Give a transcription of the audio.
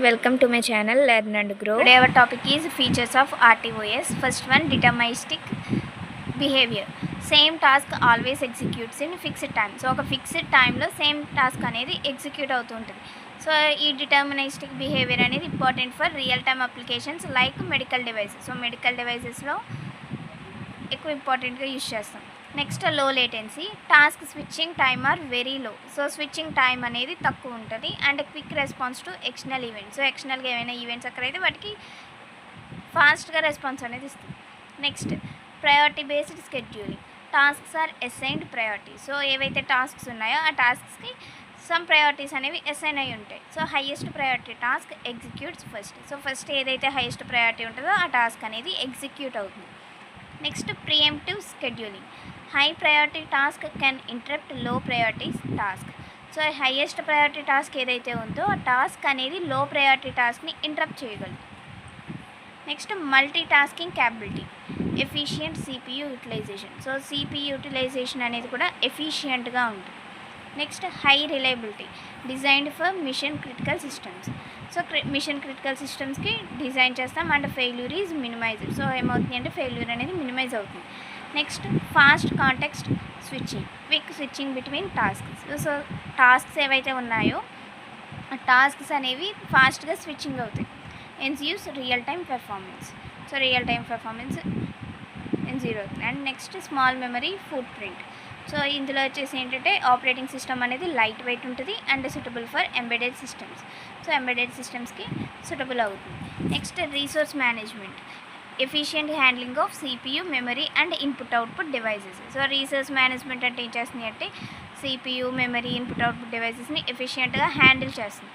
Welcome to my channel Learn and Grow. Today our topic is features of RTOS. First one, deterministic behavior. Same task always executes in fixed time. So ఒక fixed టైంలో same task అనేది execute అవుతూ ఉంటుంది. So ఈ deterministic behaviour అనేది important for real time applications like medical devices. So medical డివైసెస్లో ఎక్కువ ఇంపార్టెంట్గా యూజ్ చేస్తాం. Next low latency, task switching time are very low. So switching time అనేది తక్కువ ఉంటుంది and quick response to external events. So ఎక్స్టర్నల్గా ఏమైనా ఈవెంట్స్ అక్కడైతే వాటికి ఫాస్ట్గా రెస్పాన్స్ అనేది ఇస్తుంది. Next priority based scheduling, tasks are assigned priority. So ఏవైతే టాస్క్స్ ఉన్నాయో ఆ టాస్క్స్కి సమ్ ప్రయారిటీస్ అనేవి అసైన్ అయి ఉంటాయి. So highest priority task executes first. So first ఏదైతే హైయెస్ట్ ప్రయారిటీ ఉంటుందో ఆ టాస్క్ అనేది ఎగ్జిక్యూట్ అవుతుంది. Next preemptive scheduling, high priority task can interrupt low priority task. So highest priority task ఏదైతే ఉందో ఆ టాస్క్ అనేది లో ప్రయారిటీ టాస్క్ని ఇంటరప్ట్ చేయగలదు. Next multitasking capability, efficient CPU utilisation. So CPU utilisation అనేది కూడా ఎఫిషియంట్గా ఉంటుంది. Next high reliability, designed for mission critical systems. So mission critical సిస్టమ్స్కి డిజైన్ చేస్తాం and failure is minimised. So ఏమవుతుంది అంటే ఫెయిల్యూర్ అనేది మినిమైజ్ అవుతుంది. Next fast context switching, quick switching between tasks. So tasks ఏవైతే ఉన్నాయో ఆ టాస్క్స్ అనేవి ఫాస్ట్గా స్విచ్చింగ్ అవుతాయి. Ensures real time performance. So real time performance ఎన్జీరో అవుతుంది. And next small memory footprint. So ఇందులో వచ్చేసి ఏంటంటే ఆపరేటింగ్ సిస్టమ్ అనేది లైట్ వెయిట్ ఉంటుంది and suitable for embedded systems. So embedded సిస్టమ్స్కి సూటబుల్ అవుతుంది. Next resource management, efficient handling of CPU, memory and input output devices. So resource management అంటే ఏం చేస్తుంది అంటే సిపియు, మెమరీ, ఇన్పుట్ అవుట్పుట్ డివైసెస్ని ఎఫిషియెంట్గా హ్యాండిల్ చేస్తుంది.